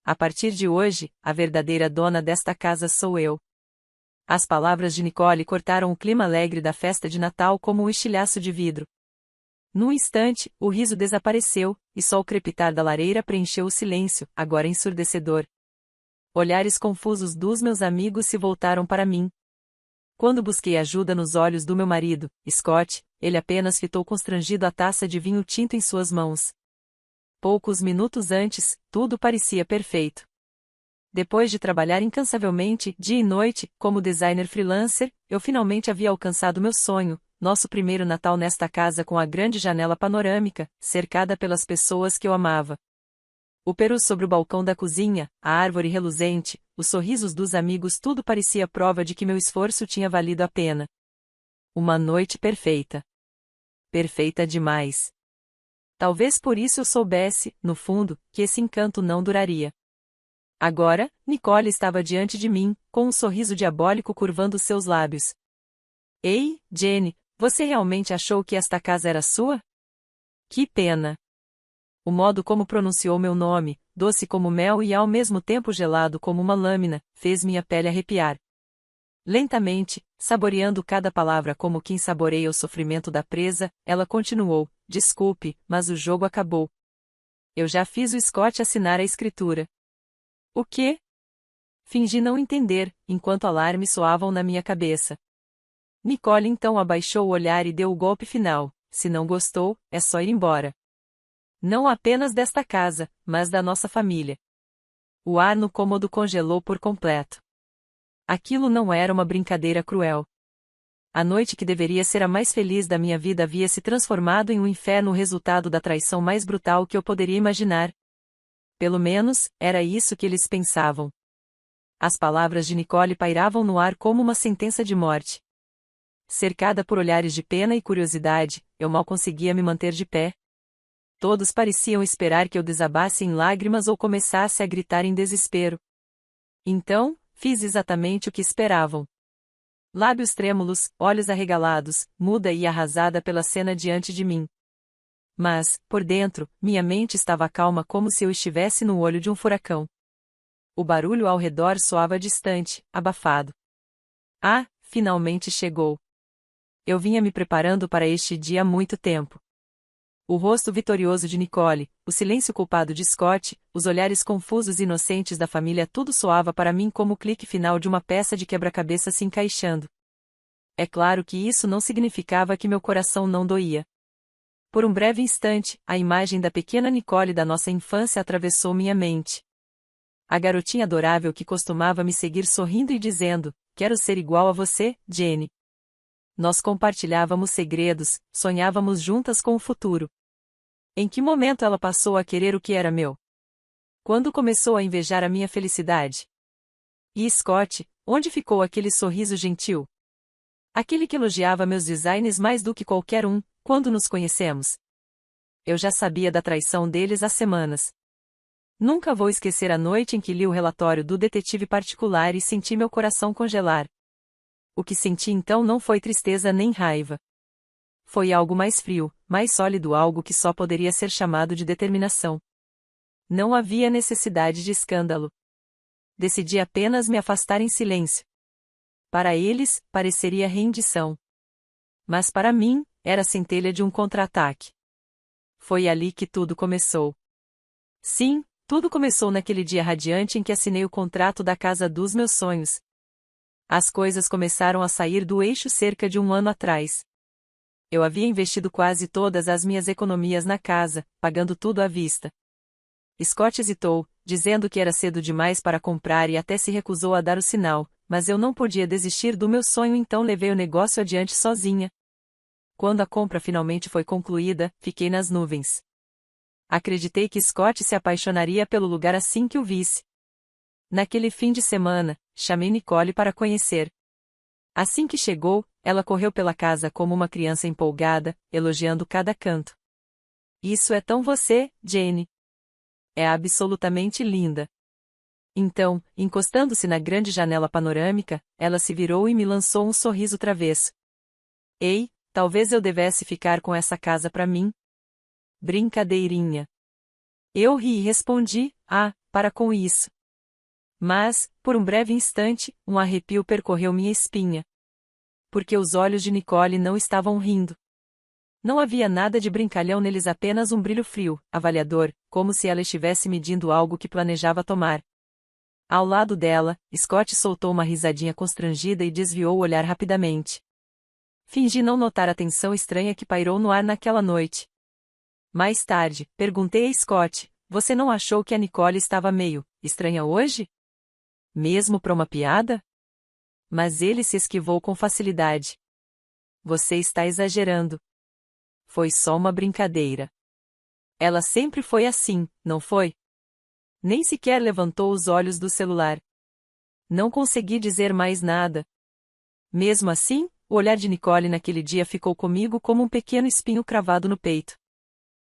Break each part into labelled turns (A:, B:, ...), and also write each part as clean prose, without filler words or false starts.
A: A partir de hoje, a verdadeira dona desta casa sou eu. As palavras de Nicole cortaram o clima alegre da festa de Natal como um estilhaço de vidro. Num instante, o riso desapareceu, e só o crepitar da lareira preencheu o silêncio, agora ensurdecedor. Olhares confusos dos meus amigos se voltaram para mim. Quando busquei ajuda nos olhos do meu marido, Scott, ele apenas fitou constrangido a taça de vinho tinto em suas mãos. Poucos minutos antes, tudo parecia perfeito. Depois de trabalhar incansavelmente, dia e noite, como designer freelancer, eu finalmente havia alcançado meu sonho, nosso primeiro Natal nesta casa com a grande janela panorâmica, cercada pelas pessoas que eu amava. O peru sobre o balcão da cozinha, a árvore reluzente, os sorrisos dos amigos, tudo parecia prova de que meu esforço tinha valido a pena. Uma noite perfeita. Perfeita demais. Talvez por isso eu soubesse, no fundo, que esse encanto não duraria. Agora, Nicole estava diante de mim, com um sorriso diabólico curvando seus lábios. Ei, Jenny, você realmente achou que esta casa era sua? Que pena! O modo como pronunciou meu nome, doce como mel e ao mesmo tempo gelado como uma lâmina, fez minha pele arrepiar. Lentamente, saboreando cada palavra como quem saboreia o sofrimento da presa, ela continuou: desculpe, mas o jogo acabou. Eu já fiz o Scott assinar a escritura. O quê? Fingi não entender, enquanto alarmes soavam na minha cabeça. Nicole então abaixou o olhar e deu o golpe final: se não gostou, é só ir embora. Não apenas desta casa, mas da nossa família. O ar no cômodo congelou por completo. Aquilo não era uma brincadeira cruel. A noite que deveria ser a mais feliz da minha vida havia se transformado em um inferno, o resultado da traição mais brutal que eu poderia imaginar. Pelo menos, era isso que eles pensavam. As palavras de Nicole pairavam no ar como uma sentença de morte. Cercada por olhares de pena e curiosidade, eu mal conseguia me manter de pé. Todos pareciam esperar que eu desabasse em lágrimas ou começasse a gritar em desespero. Então, fiz exatamente o que esperavam. Lábios trêmulos, olhos arregalados, muda e arrasada pela cena diante de mim. Mas, por dentro, minha mente estava calma como se eu estivesse no olho de um furacão. O barulho ao redor soava distante, abafado. Ah, finalmente chegou. Eu vinha me preparando para este dia há muito tempo. O rosto vitorioso de Nicole, o silêncio culpado de Scott, os olhares confusos e inocentes da família, tudo soava para mim como o clique final de uma peça de quebra-cabeça se encaixando. É claro que isso não significava que meu coração não doía. Por um breve instante, a imagem da pequena Nicole da nossa infância atravessou minha mente. A garotinha adorável que costumava me seguir sorrindo e dizendo: quero ser igual a você, Jenny. Nós compartilhávamos segredos, sonhávamos juntas com o futuro. Em que momento ela passou a querer o que era meu? Quando começou a invejar a minha felicidade? E Scott, onde ficou aquele sorriso gentil? Aquele que elogiava meus designs mais do que qualquer um, quando nos conhecemos? Eu já sabia da traição deles há semanas. Nunca vou esquecer a noite em que li o relatório do detetive particular e senti meu coração congelar. O que senti então não foi tristeza nem raiva. Foi algo mais frio, mais sólido, algo que só poderia ser chamado de determinação. Não havia necessidade de escândalo. Decidi apenas me afastar em silêncio. Para eles, pareceria rendição. Mas para mim, era a centelha de um contra-ataque. Foi ali que tudo começou. Sim, tudo começou naquele dia radiante em que assinei o contrato da casa dos meus sonhos. As coisas começaram a sair do eixo cerca de um ano atrás. Eu havia investido quase todas as minhas economias na casa, pagando tudo à vista. Scott hesitou, dizendo que era cedo demais para comprar e até se recusou a dar o sinal, mas eu não podia desistir do meu sonho, então levei o negócio adiante sozinha. Quando a compra finalmente foi concluída, fiquei nas nuvens. Acreditei que Scott se apaixonaria pelo lugar assim que o visse. Naquele fim de semana, chamei Nicole para conhecer. Assim que chegou, ela correu pela casa como uma criança empolgada, elogiando cada canto. Isso é tão você, Jenny. É absolutamente linda. Então, encostando-se na grande janela panorâmica, ela se virou e me lançou um sorriso travesso. Ei, talvez eu devesse ficar com essa casa para mim? Brincadeirinha. Eu ri e respondi: ah, para com isso. Mas, por um breve instante, um arrepio percorreu minha espinha. Porque os olhos de Nicole não estavam rindo. Não havia nada de brincalhão neles, apenas um brilho frio, avaliador, como se ela estivesse medindo algo que planejava tomar. Ao lado dela, Scott soltou uma risadinha constrangida e desviou o olhar rapidamente. Fingi não notar a tensão estranha que pairou no ar naquela noite. Mais tarde, perguntei a Scott, você não achou que a Nicole estava meio estranha hoje? Mesmo para uma piada? Mas ele se esquivou com facilidade. Você está exagerando. Foi só uma brincadeira. Ela sempre foi assim, não foi? Nem sequer levantou os olhos do celular. Não consegui dizer mais nada. Mesmo assim, o olhar de Nicole naquele dia ficou comigo como um pequeno espinho cravado no peito.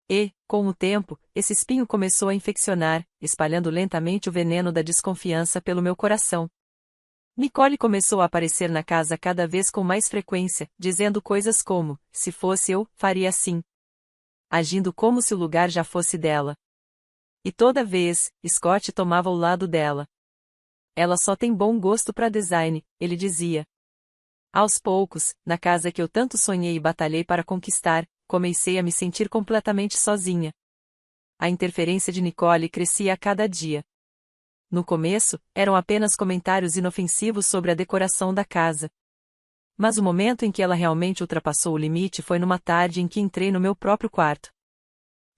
A: E, com o tempo, esse espinho começou a infeccionar, espalhando lentamente o veneno da desconfiança pelo meu coração. Nicole começou a aparecer na casa cada vez com mais frequência, dizendo coisas como, se fosse eu, faria assim. Agindo como se o lugar já fosse dela. E toda vez, Scott tomava o lado dela. Ela só tem bom gosto para design, ele dizia. Aos poucos, na casa que eu tanto sonhei e batalhei para conquistar, comecei a me sentir completamente sozinha. A interferência de Nicole crescia a cada dia. No começo, eram apenas comentários inofensivos sobre a decoração da casa. Mas o momento em que ela realmente ultrapassou o limite foi numa tarde em que entrei no meu próprio quarto.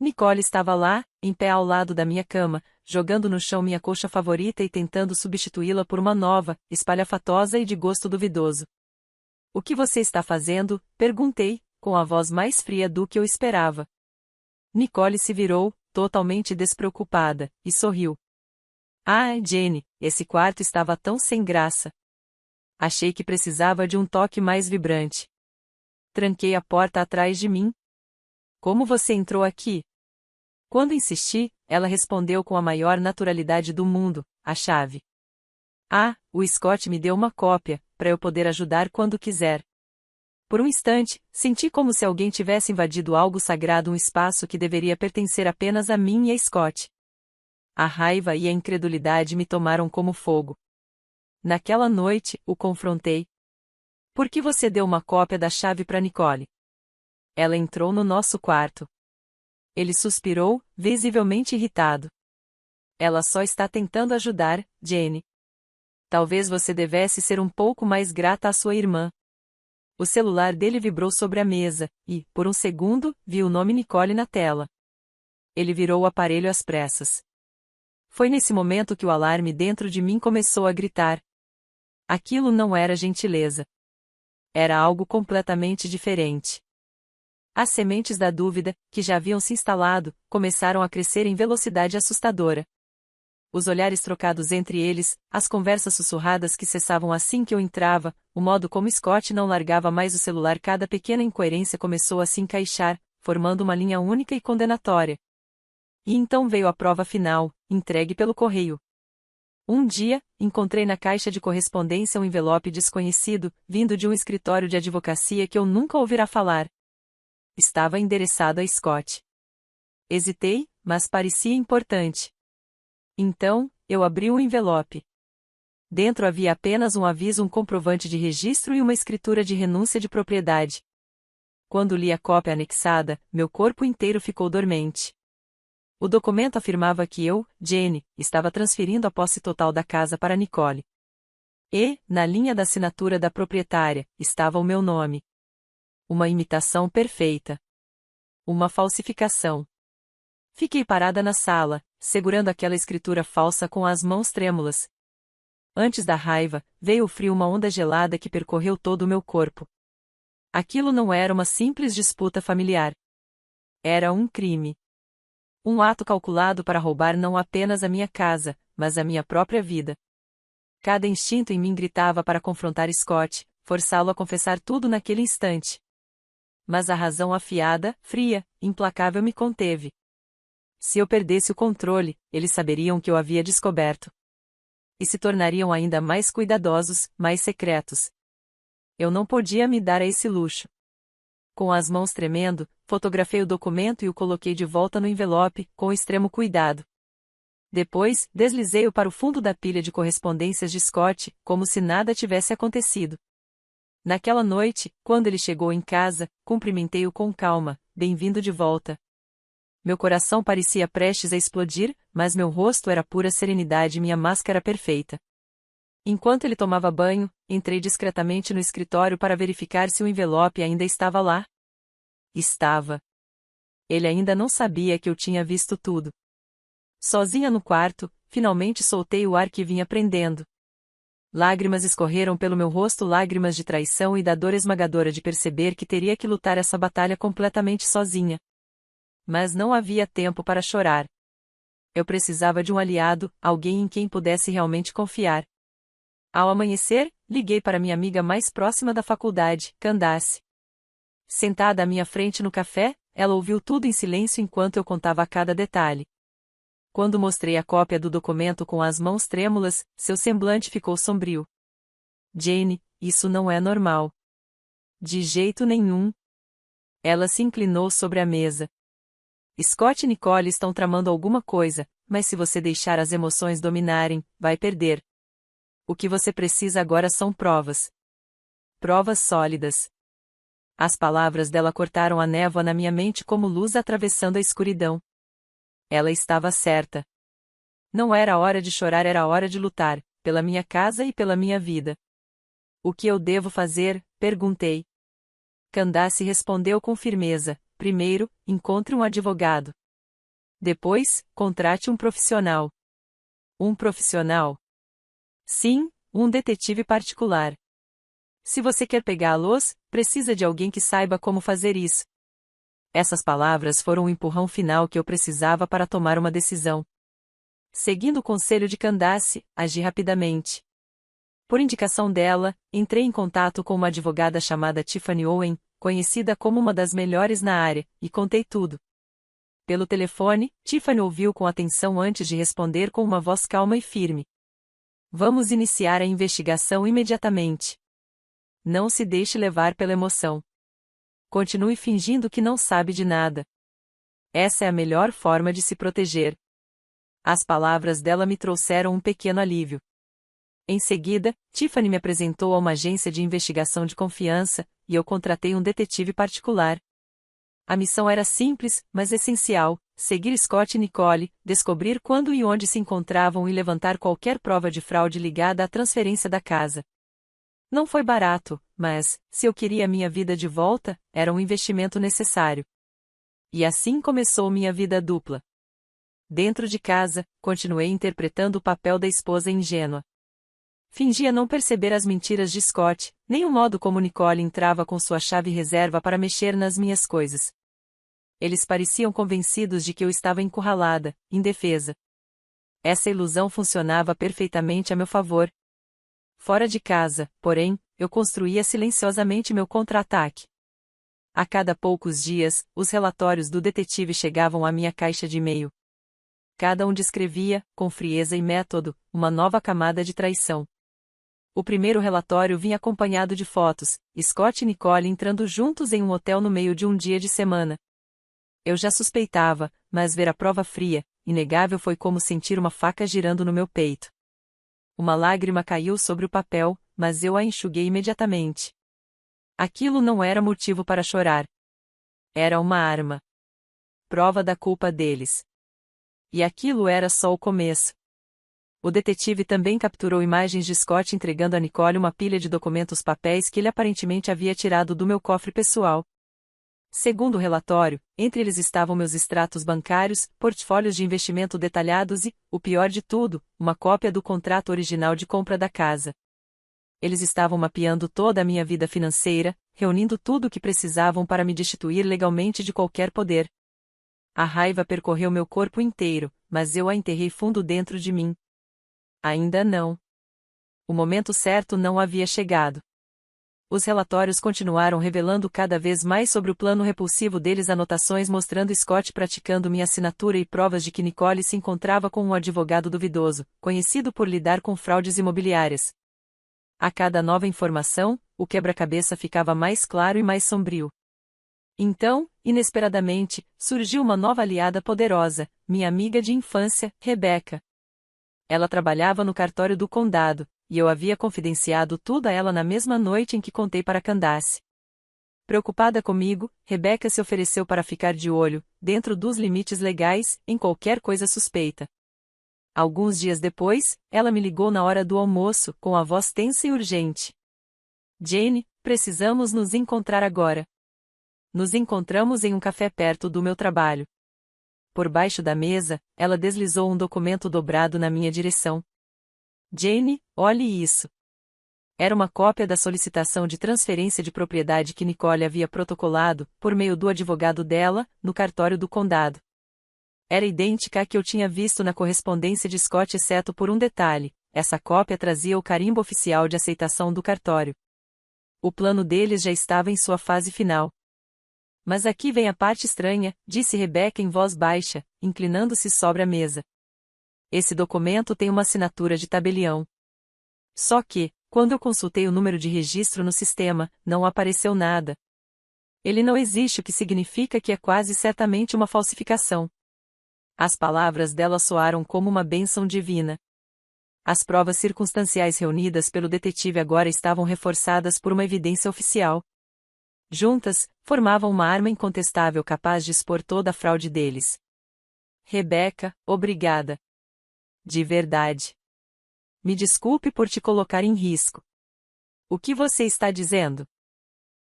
A: Nicole estava lá, em pé ao lado da minha cama, jogando no chão minha colcha favorita e tentando substituí-la por uma nova, espalhafatosa e de gosto duvidoso. O que você está fazendo? Perguntei, com a voz mais fria do que eu esperava. Nicole se virou, totalmente despreocupada, e sorriu. Ah, Jenny, esse quarto estava tão sem graça. Achei que precisava de um toque mais vibrante. Tranquei a porta atrás de mim. Como você entrou aqui? Quando insisti, ela respondeu com a maior naturalidade do mundo, a chave. Ah, o Scott me deu uma cópia, para eu poder ajudar quando quiser. Por um instante, senti como se alguém tivesse invadido algo sagrado, um espaço que deveria pertencer apenas a mim e a Scott. A raiva e a incredulidade me tomaram como fogo. Naquela noite, o confrontei. Por que você deu uma cópia da chave para Nicole? Ela entrou no nosso quarto. Ele suspirou, visivelmente irritado. Ela só está tentando ajudar, Jenny. Talvez você devesse ser um pouco mais grata à sua irmã. O celular dele vibrou sobre a mesa, e, por um segundo, vi o nome Nicole na tela. Ele virou o aparelho às pressas. Foi nesse momento que o alarme dentro de mim começou a gritar. Aquilo não era gentileza. Era algo completamente diferente. As sementes da dúvida, que já haviam se instalado, começaram a crescer em velocidade assustadora. Os olhares trocados entre eles, as conversas sussurradas que cessavam assim que eu entrava, o modo como Scott não largava mais o celular, cada pequena incoerência começou a se encaixar, formando uma linha única e condenatória. E então veio a prova final, entregue pelo correio. Um dia, encontrei na caixa de correspondência um envelope desconhecido, vindo de um escritório de advocacia que eu nunca ouvira falar. Estava endereçado a Scott. Hesitei, mas parecia importante. Então, eu abri o envelope. Dentro havia apenas um aviso, um comprovante de registro e uma escritura de renúncia de propriedade. Quando li a cópia anexada, meu corpo inteiro ficou dormente. O documento afirmava que eu, Jenny, estava transferindo a posse total da casa para Nicole. E, na linha da assinatura da proprietária, estava o meu nome. Uma imitação perfeita. Uma falsificação. Fiquei parada na sala, segurando aquela escritura falsa com as mãos trêmulas. Antes da raiva, veio o frio, uma onda gelada que percorreu todo o meu corpo. Aquilo não era uma simples disputa familiar. Era um crime. Um ato calculado para roubar não apenas a minha casa, mas a minha própria vida. Cada instinto em mim gritava para confrontar Scott, forçá-lo a confessar tudo naquele instante. Mas a razão afiada, fria, implacável me conteve. Se eu perdesse o controle, eles saberiam que eu havia descoberto. E se tornariam ainda mais cuidadosos, mais secretos. Eu não podia me dar a esse luxo. Com as mãos tremendo, fotografei o documento e o coloquei de volta no envelope, com extremo cuidado. Depois, deslizei-o para o fundo da pilha de correspondências de Scott, como se nada tivesse acontecido. Naquela noite, quando ele chegou em casa, cumprimentei-o com calma, bem-vindo de volta. Meu coração parecia prestes a explodir, mas meu rosto era pura serenidade e minha máscara perfeita. Enquanto ele tomava banho, entrei discretamente no escritório para verificar se o envelope ainda estava lá. Estava. Ele ainda não sabia que eu tinha visto tudo. Sozinha no quarto, finalmente soltei o ar que vinha prendendo. Lágrimas escorreram pelo meu rosto, lágrimas de traição e da dor esmagadora de perceber que teria que lutar essa batalha completamente sozinha. Mas não havia tempo para chorar. Eu precisava de um aliado, alguém em quem pudesse realmente confiar. Ao amanhecer, liguei para minha amiga mais próxima da faculdade, Candace. Sentada à minha frente no café, ela ouviu tudo em silêncio enquanto eu contava cada detalhe. Quando mostrei a cópia do documento com as mãos trêmulas, seu semblante ficou sombrio. Jane, isso não é normal. De jeito nenhum. Ela se inclinou sobre a mesa. Scott e Nicole estão tramando alguma coisa, mas se você deixar as emoções dominarem, vai perder. O que você precisa agora são provas. Provas sólidas. As palavras dela cortaram a névoa na minha mente como luz atravessando a escuridão. Ela estava certa. Não era hora de chorar, era hora de lutar, pela minha casa e pela minha vida. O que eu devo fazer? Perguntei. Candace respondeu com firmeza: primeiro, encontre um advogado. Depois, contrate um profissional. Um profissional? Sim, um detetive particular. Se você quer pegá-los, precisa de alguém que saiba como fazer isso. Essas palavras foram o empurrão final que eu precisava para tomar uma decisão. Seguindo o conselho de Candace, agi rapidamente. Por indicação dela, entrei em contato com uma advogada chamada Tiffany Owen, conhecida como uma das melhores na área, e contei tudo. Pelo telefone, Tiffany ouviu com atenção antes de responder com uma voz calma e firme. Vamos iniciar a investigação imediatamente. Não se deixe levar pela emoção. Continue fingindo que não sabe de nada. Essa é a melhor forma de se proteger. As palavras dela me trouxeram um pequeno alívio. Em seguida, Tiffany me apresentou a uma agência de investigação de confiança, e eu contratei um detetive particular. A missão era simples, mas essencial: seguir Scott e Nicole, descobrir quando e onde se encontravam e levantar qualquer prova de fraude ligada à transferência da casa. Não foi barato, mas, se eu queria minha vida de volta, era um investimento necessário. E assim começou minha vida dupla. Dentro de casa, continuei interpretando o papel da esposa ingênua. Fingia não perceber as mentiras de Scott, nem o modo como Nicole entrava com sua chave reserva para mexer nas minhas coisas. Eles pareciam convencidos de que eu estava encurralada, indefesa. Essa ilusão funcionava perfeitamente a meu favor. Fora de casa, porém, eu construía silenciosamente meu contra-ataque. A cada poucos dias, os relatórios do detetive chegavam à minha caixa de e-mail. Cada um descrevia, com frieza e método, uma nova camada de traição. O primeiro relatório vinha acompanhado de fotos, Scott e Nicole entrando juntos em um hotel no meio de um dia de semana. Eu já suspeitava, mas ver a prova fria, inegável, foi como sentir uma faca girando no meu peito. Uma lágrima caiu sobre o papel, mas eu a enxuguei imediatamente. Aquilo não era motivo para chorar. Era uma arma. Prova da culpa deles. E aquilo era só o começo. O detetive também capturou imagens de Scott entregando a Nicole uma pilha de documentos, papéis que ele aparentemente havia tirado do meu cofre pessoal. Segundo o relatório, entre eles estavam meus extratos bancários, portfólios de investimento detalhados e, o pior de tudo, uma cópia do contrato original de compra da casa. Eles estavam mapeando toda a minha vida financeira, reunindo tudo o que precisavam para me destituir legalmente de qualquer poder. A raiva percorreu meu corpo inteiro, mas eu a enterrei fundo dentro de mim. Ainda não. O momento certo não havia chegado. Os relatórios continuaram revelando cada vez mais sobre o plano repulsivo deles, anotações mostrando Scott praticando minha assinatura e provas de que Nicole se encontrava com um advogado duvidoso, conhecido por lidar com fraudes imobiliárias. A cada nova informação, o quebra-cabeça ficava mais claro e mais sombrio. Então, inesperadamente, surgiu uma nova aliada poderosa, minha amiga de infância, Rebecca. Ela trabalhava no cartório do condado, e eu havia confidenciado tudo a ela na mesma noite em que contei para Candace. Preocupada comigo, Rebecca se ofereceu para ficar de olho, dentro dos limites legais, em qualquer coisa suspeita. Alguns dias depois, ela me ligou na hora do almoço, com a voz tensa e urgente. Jane, precisamos nos encontrar agora. Nos encontramos em um café perto do meu trabalho. Por baixo da mesa, ela deslizou um documento dobrado na minha direção. Jane, olhe isso. Era uma cópia da solicitação de transferência de propriedade que Nicole havia protocolado, por meio do advogado dela, no cartório do condado. Era idêntica à que eu tinha visto na correspondência de Scott, exceto por um detalhe: essa cópia trazia o carimbo oficial de aceitação do cartório. O plano deles já estava em sua fase final. Mas aqui vem a parte estranha, disse Rebecca em voz baixa, inclinando-se sobre a mesa. Esse documento tem uma assinatura de tabelião. Só que, quando eu consultei o número de registro no sistema, não apareceu nada. Ele não existe, o que significa que é quase certamente uma falsificação. As palavras dela soaram como uma bênção divina. As provas circunstanciais reunidas pelo detetive agora estavam reforçadas por uma evidência oficial. Juntas, formavam uma arma incontestável capaz de expor toda a fraude deles. Rebecca, obrigada. De verdade. Me desculpe por te colocar em risco. O que você está dizendo?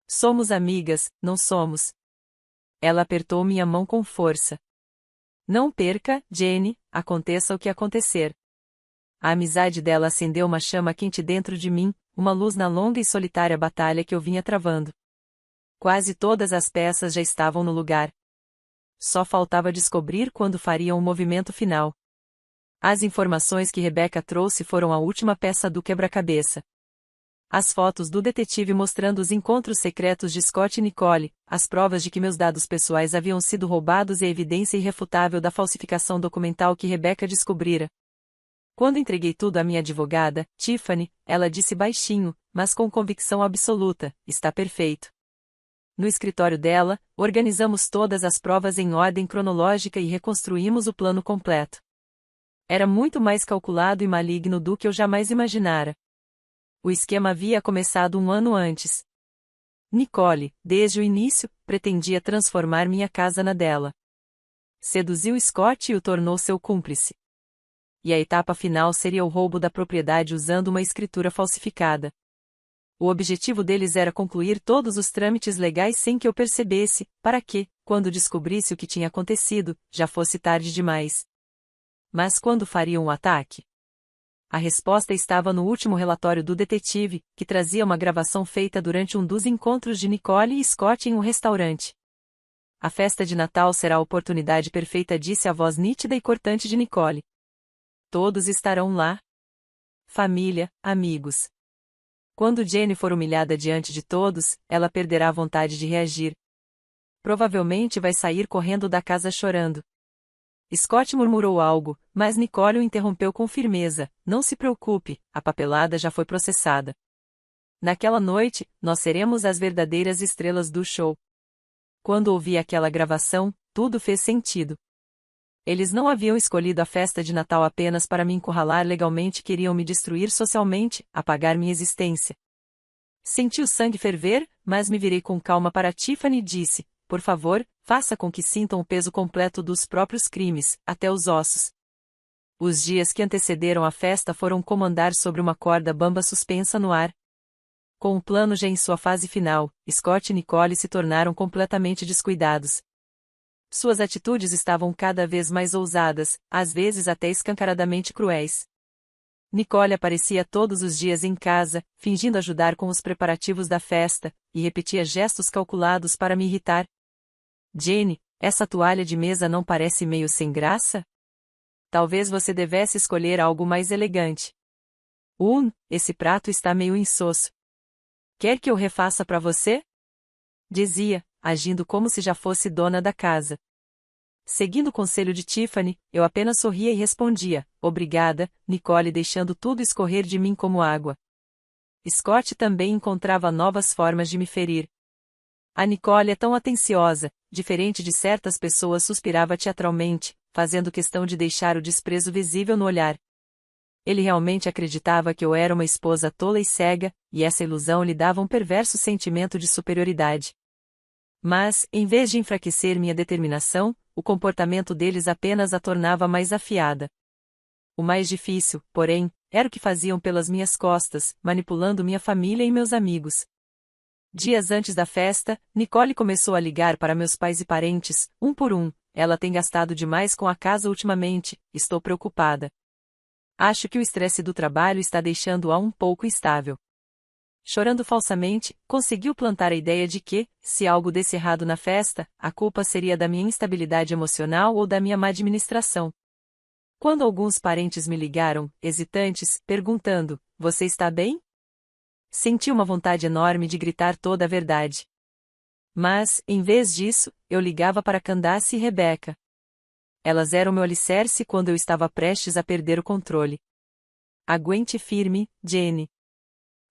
A: Somos amigas, não somos? Ela apertou minha mão com força. Não perca, Jane, aconteça o que acontecer. A amizade dela acendeu uma chama quente dentro de mim, uma luz na longa e solitária batalha que eu vinha travando. Quase todas as peças já estavam no lugar. Só faltava descobrir quando fariam o movimento final. As informações que Rebecca trouxe foram a última peça do quebra-cabeça. As fotos do detetive mostrando os encontros secretos de Scott e Nicole, as provas de que meus dados pessoais haviam sido roubados e a evidência irrefutável da falsificação documental que Rebecca descobrira. Quando entreguei tudo à minha advogada, Tiffany, ela disse baixinho, mas com convicção absoluta: está perfeito. No escritório dela, organizamos todas as provas em ordem cronológica e reconstruímos o plano completo. Era muito mais calculado e maligno do que eu jamais imaginara. O esquema havia começado um ano antes. Nicole, desde o início, pretendia transformar minha casa na dela. Seduziu Scott e o tornou seu cúmplice. E a etapa final seria o roubo da propriedade usando uma escritura falsificada. O objetivo deles era concluir todos os trâmites legais sem que eu percebesse, para que, quando descobrisse o que tinha acontecido, já fosse tarde demais. Mas quando fariam o ataque? A resposta estava no último relatório do detetive, que trazia uma gravação feita durante um dos encontros de Nicole e Scott em um restaurante. A festa de Natal será a oportunidade perfeita, disse a voz nítida e cortante de Nicole. Todos estarão lá. Família, amigos. Quando Jane for humilhada diante de todos, ela perderá a vontade de reagir. Provavelmente vai sair correndo da casa chorando. Scott murmurou algo, mas Nicole o interrompeu com firmeza: não se preocupe, a papelada já foi processada. Naquela noite, nós seremos as verdadeiras estrelas do show. Quando ouvi aquela gravação, tudo fez sentido. Eles não haviam escolhido a festa de Natal apenas para me encurralar legalmente, queriam me destruir socialmente, apagar minha existência. Senti o sangue ferver, mas me virei com calma para Tiffany e disse: por favor, faça com que sintam o peso completo dos próprios crimes, até os ossos. Os dias que antecederam a festa foram como andar sobre uma corda bamba suspensa no ar. Com o plano já em sua fase final, Scott e Nicole se tornaram completamente descuidados. Suas atitudes estavam cada vez mais ousadas, às vezes até escancaradamente cruéis. Nicole aparecia todos os dias em casa, fingindo ajudar com os preparativos da festa, e repetia gestos calculados para me irritar. Jane, essa toalha de mesa não parece meio sem graça? Talvez você devesse escolher algo mais elegante. Esse prato está meio insosso. Quer que eu refaça para você? Dizia, agindo como se já fosse dona da casa. Seguindo o conselho de Tiffany, eu apenas sorria e respondia: obrigada, Nicole, deixando tudo escorrer de mim como água. Scott também encontrava novas formas de me ferir. A Nicole é tão atenciosa, diferente de certas pessoas, suspirava teatralmente, fazendo questão de deixar o desprezo visível no olhar. Ele realmente acreditava que eu era uma esposa tola e cega, e essa ilusão lhe dava um perverso sentimento de superioridade. Mas, em vez de enfraquecer minha determinação, o comportamento deles apenas a tornava mais afiada. O mais difícil, porém, era o que faziam pelas minhas costas, manipulando minha família e meus amigos. Dias antes da festa, Nicole começou a ligar para meus pais e parentes, um por um. Ela tem gastado demais com a casa ultimamente, estou preocupada. Acho que o estresse do trabalho está deixando-a um pouco instável. Chorando falsamente, conseguiu plantar a ideia de que, se algo desse errado na festa, a culpa seria da minha instabilidade emocional ou da minha má administração. Quando alguns parentes me ligaram, hesitantes, perguntando: "Você está bem?", senti uma vontade enorme de gritar toda a verdade. Mas, em vez disso, eu ligava para Candace e Rebecca. Elas eram meu alicerce quando eu estava prestes a perder o controle. Aguente firme, Jenny.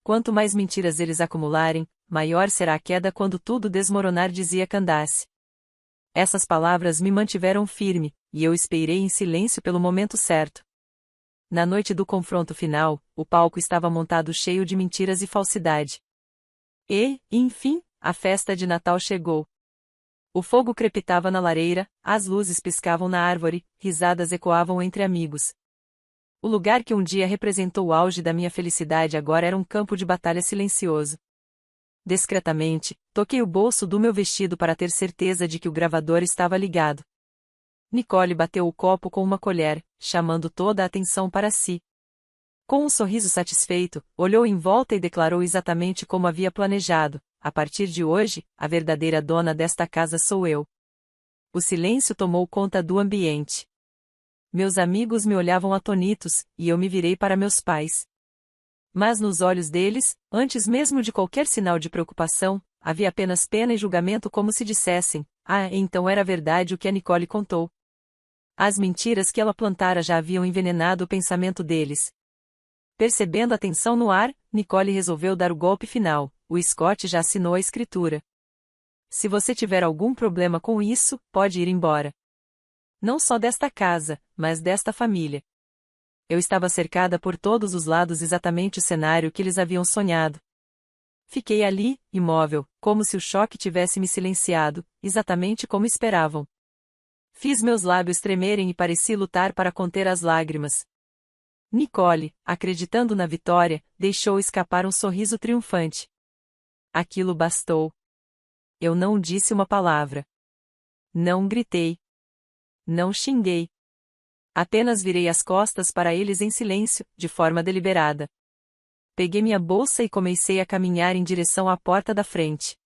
A: Quanto mais mentiras eles acumularem, maior será a queda quando tudo desmoronar, dizia Candace. Essas palavras me mantiveram firme, e eu esperei em silêncio pelo momento certo. Na noite do confronto final, o palco estava montado cheio de mentiras e falsidade. E, enfim, a festa de Natal chegou. O fogo crepitava na lareira, as luzes piscavam na árvore, risadas ecoavam entre amigos. O lugar que um dia representou o auge da minha felicidade agora era um campo de batalha silencioso. Discretamente, toquei o bolso do meu vestido para ter certeza de que o gravador estava ligado. Nicole bateu o copo com uma colher, chamando toda a atenção para si. Com um sorriso satisfeito, olhou em volta e declarou exatamente como havia planejado: "A partir de hoje, a verdadeira dona desta casa sou eu." O silêncio tomou conta do ambiente. Meus amigos me olhavam atônitos, e eu me virei para meus pais. Mas nos olhos deles, antes mesmo de qualquer sinal de preocupação, havia apenas pena e julgamento, como se dissessem: "Ah, então era verdade o que a Nicole contou." As mentiras que ela plantara já haviam envenenado o pensamento deles. Percebendo a tensão no ar, Nicole resolveu dar o golpe final: "O Scott já assinou a escritura. Se você tiver algum problema com isso, pode ir embora. Não só desta casa, mas desta família." Eu estava cercada por todos os lados, exatamente o cenário que eles haviam sonhado. Fiquei ali, imóvel, como se o choque tivesse me silenciado, exatamente como esperavam. Fiz meus lábios tremerem e pareci lutar para conter as lágrimas. Nicole, acreditando na vitória, deixou escapar um sorriso triunfante. Aquilo bastou. Eu não disse uma palavra. Não gritei. Não xinguei. Apenas virei as costas para eles em silêncio, de forma deliberada. Peguei minha bolsa e comecei a caminhar em direção à porta da frente.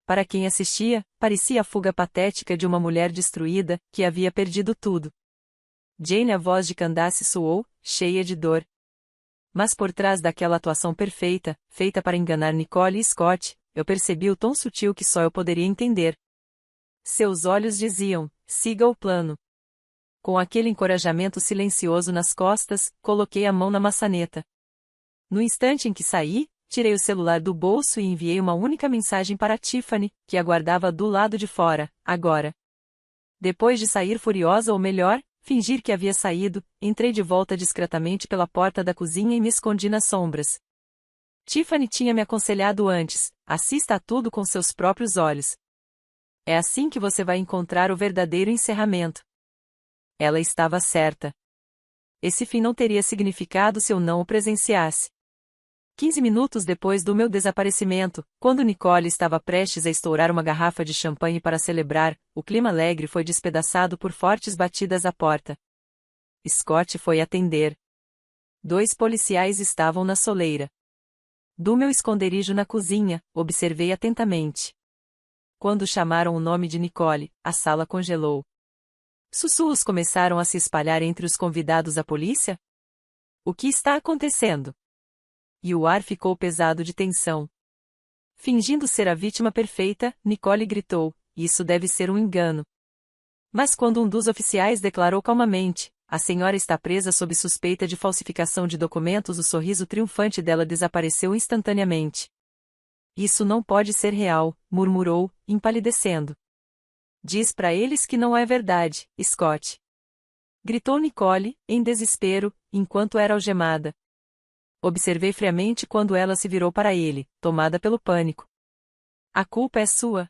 A: Para quem assistia, parecia a fuga patética de uma mulher destruída, que havia perdido tudo. Jane, a voz de Candace soou, cheia de dor. Mas por trás daquela atuação perfeita, feita para enganar Nicole e Scott, eu percebi o tom sutil que só eu poderia entender. Seus olhos diziam: "Siga o plano." Com aquele encorajamento silencioso nas costas, coloquei a mão na maçaneta. No instante em que saí, tirei o celular do bolso e enviei uma única mensagem para Tiffany, que aguardava do lado de fora: "Agora." Depois de sair furiosa, ou melhor, fingir que havia saído, entrei de volta discretamente pela porta da cozinha e me escondi nas sombras. Tiffany tinha me aconselhado antes: "Assista a tudo com seus próprios olhos. É assim que você vai encontrar o verdadeiro encerramento." Ela estava certa. Esse fim não teria significado se eu não o presenciasse. 15 minutos depois do meu desaparecimento, quando Nicole estava prestes a estourar uma garrafa de champanhe para celebrar, o clima alegre foi despedaçado por fortes batidas à porta. Scott foi atender. 2 policiais estavam na soleira. Do meu esconderijo na cozinha, observei atentamente. Quando chamaram o nome de Nicole, a sala congelou. Sussurros começaram a se espalhar entre os convidados. "A polícia? O que está acontecendo?" E o ar ficou pesado de tensão. Fingindo ser a vítima perfeita, Nicole gritou: "Isso deve ser um engano." Mas quando um dos oficiais declarou calmamente: "A senhora está presa sob suspeita de falsificação de documentos", o sorriso triunfante dela desapareceu instantaneamente. Isso não pode ser real, murmurou, empalidecendo. Diz para eles que não é verdade, Scott. Gritou Nicole, em desespero, enquanto era algemada. Observei friamente quando ela se virou para ele, tomada pelo pânico. A culpa é sua.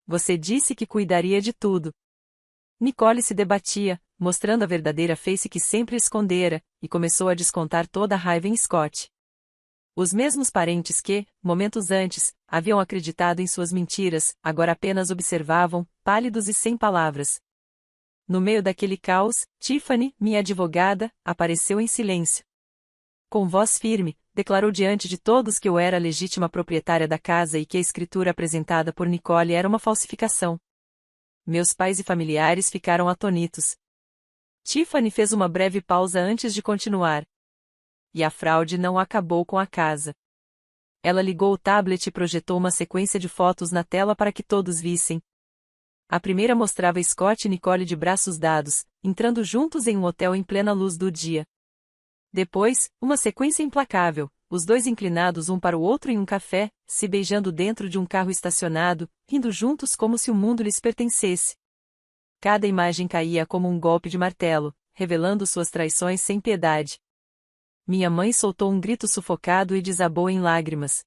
A: Você disse que cuidaria de tudo. Nicole se debatia, mostrando a verdadeira face que sempre escondera, e começou a descontar toda a raiva em Scott. Os mesmos parentes que, momentos antes, haviam acreditado em suas mentiras, agora apenas observavam, pálidos e sem palavras. No meio daquele caos, Tiffany, minha advogada, apareceu em silêncio. Com voz firme, declarou diante de todos que eu era a legítima proprietária da casa e que a escritura apresentada por Nicole era uma falsificação. Meus pais e familiares ficaram atônitos. Tiffany fez uma breve pausa antes de continuar. E a fraude não acabou com a casa. Ela ligou o tablet e projetou uma sequência de fotos na tela para que todos vissem. A primeira mostrava Scott e Nicole de braços dados, entrando juntos em um hotel em plena luz do dia. Depois, uma sequência implacável, os dois inclinados um para o outro em um café, se beijando dentro de um carro estacionado, rindo juntos como se o mundo lhes pertencesse. Cada imagem caía como um golpe de martelo, revelando suas traições sem piedade. Minha mãe soltou um grito sufocado e desabou em lágrimas.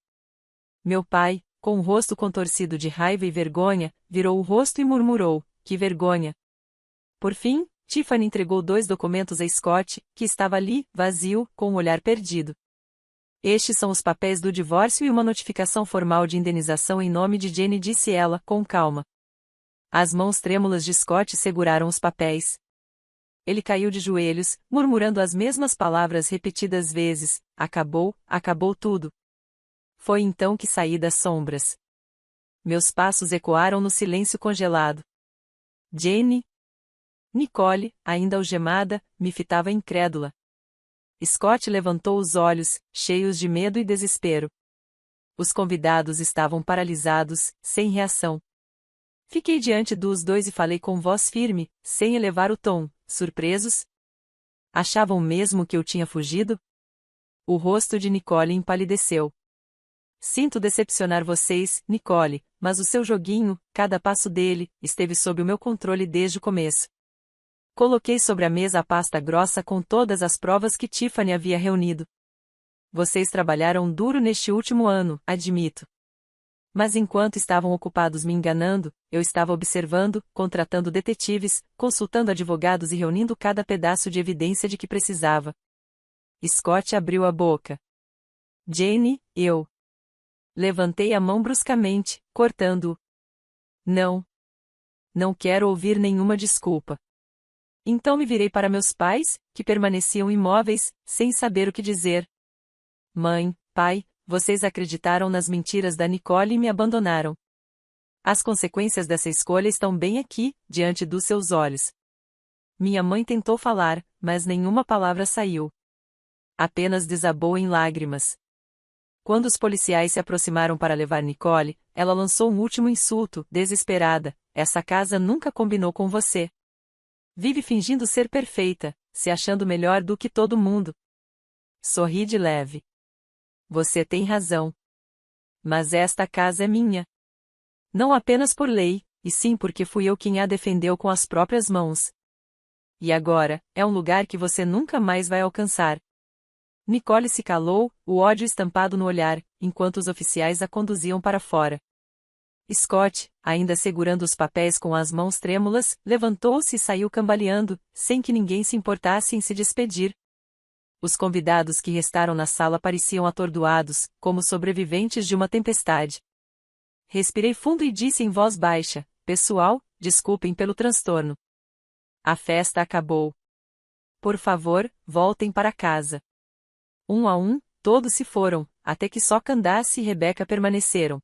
A: Meu pai, com o rosto contorcido de raiva e vergonha, virou o rosto e murmurou, que vergonha. Por fim, Tiffany entregou 2 documentos a Scott, que estava ali, vazio, com o olhar perdido. Estes são os papéis do divórcio e uma notificação formal de indenização em nome de Jenny, disse ela, com calma. As mãos trêmulas de Scott seguraram os papéis. Ele caiu de joelhos, murmurando as mesmas palavras repetidas vezes: acabou, acabou tudo. Foi então que saí das sombras. Meus passos ecoaram no silêncio congelado. Jenny? Nicole, ainda algemada, me fitava incrédula. Scott levantou os olhos, cheios de medo e desespero. Os convidados estavam paralisados, sem reação. Fiquei diante dos dois e falei com voz firme, sem elevar o tom: surpresos? Achavam mesmo que eu tinha fugido? O rosto de Nicole empalideceu. Sinto decepcionar vocês, Nicole, mas o seu joguinho, cada passo dele, esteve sob o meu controle desde o começo. Coloquei sobre a mesa a pasta grossa com todas as provas que Tiffany havia reunido. Vocês trabalharam duro neste último ano, admito. Mas enquanto estavam ocupados me enganando, eu estava observando, contratando detetives, consultando advogados e reunindo cada pedaço de evidência de que precisava. Scott abriu a boca. Jenny, eu. Levantei a mão bruscamente, cortando-o. Não. Não quero ouvir nenhuma desculpa. Então me virei para meus pais, que permaneciam imóveis, sem saber o que dizer. Mãe, pai, vocês acreditaram nas mentiras da Nicole e me abandonaram. As consequências dessa escolha estão bem aqui, diante dos seus olhos. Minha mãe tentou falar, mas nenhuma palavra saiu. Apenas desabou em lágrimas. Quando os policiais se aproximaram para levar Nicole, ela lançou um último insulto, desesperada: essa casa nunca combinou com você. Vive fingindo ser perfeita, se achando melhor do que todo mundo. Sorri de leve. Você tem razão. Mas esta casa é minha. Não apenas por lei, e sim porque fui eu quem a defendeu com as próprias mãos. E agora, é um lugar que você nunca mais vai alcançar. Nicole se calou, o ódio estampado no olhar, enquanto os oficiais a conduziam para fora. Scott, ainda segurando os papéis com as mãos trêmulas, levantou-se e saiu cambaleando, sem que ninguém se importasse em se despedir. Os convidados que restaram na sala pareciam atordoados, como sobreviventes de uma tempestade. Respirei fundo e disse em voz baixa: pessoal, desculpem pelo transtorno. A festa acabou. Por favor, voltem para casa. Um a um, todos se foram, até que só Candace e Rebecca permaneceram.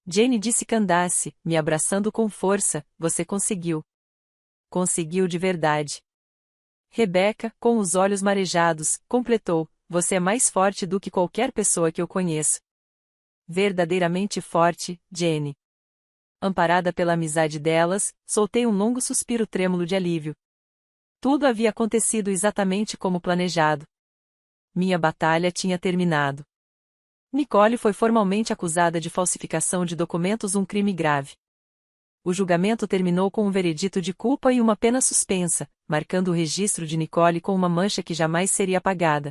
A: Jenny disse Candace, me abraçando com força: você conseguiu. Conseguiu de verdade. Rebecca, com os olhos marejados, completou: você é mais forte do que qualquer pessoa que eu conheço. Verdadeiramente forte, Jenny. Amparada pela amizade delas, soltei um longo suspiro trêmulo de alívio. Tudo havia acontecido exatamente como planejado. Minha batalha tinha terminado. Nicole foi formalmente acusada de falsificação de documentos, um crime grave. O julgamento terminou com um veredito de culpa e uma pena suspensa, marcando o registro de Nicole com uma mancha que jamais seria apagada.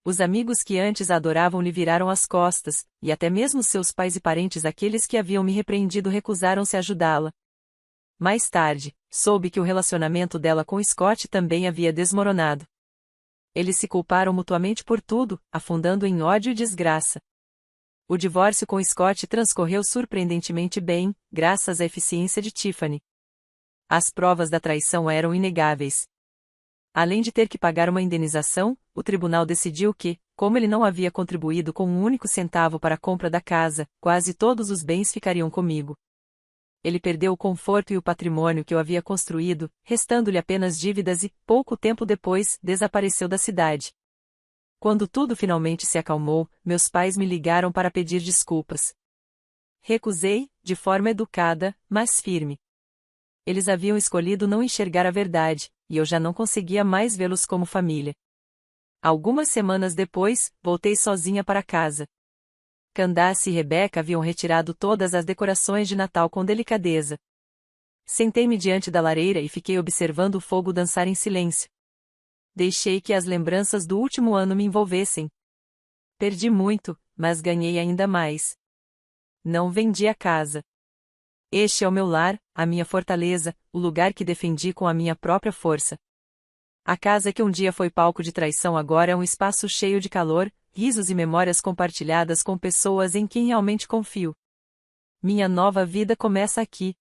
A: Os amigos que antes a adoravam lhe viraram as costas, e até mesmo seus pais e parentes, aqueles que haviam me repreendido, recusaram-se a ajudá-la. Mais tarde, soube que o relacionamento dela com Scott também havia desmoronado. Eles se culparam mutuamente por tudo, afundando em ódio e desgraça. O divórcio com Scott transcorreu surpreendentemente bem, graças à eficiência de Tiffany. As provas da traição eram inegáveis. Além de ter que pagar uma indenização, o tribunal decidiu que, como ele não havia contribuído com um único centavo para a compra da casa, quase todos os bens ficariam comigo. Ele perdeu o conforto e o patrimônio que eu havia construído, restando-lhe apenas dívidas e, pouco tempo depois, desapareceu da cidade. Quando tudo finalmente se acalmou, meus pais me ligaram para pedir desculpas. Recusei, de forma educada, mas firme. Eles haviam escolhido não enxergar a verdade, e eu já não conseguia mais vê-los como família. Algumas semanas depois, voltei sozinha para casa. Candace e Rebecca haviam retirado todas as decorações de Natal com delicadeza. Sentei-me diante da lareira e fiquei observando o fogo dançar em silêncio. Deixei que as lembranças do último ano me envolvessem. Perdi muito, mas ganhei ainda mais. Não vendi a casa. Este é o meu lar, a minha fortaleza, o lugar que defendi com a minha própria força. A casa que um dia foi palco de traição agora é um espaço cheio de calor, risos e memórias compartilhadas com pessoas em quem realmente confio. Minha nova vida começa aqui.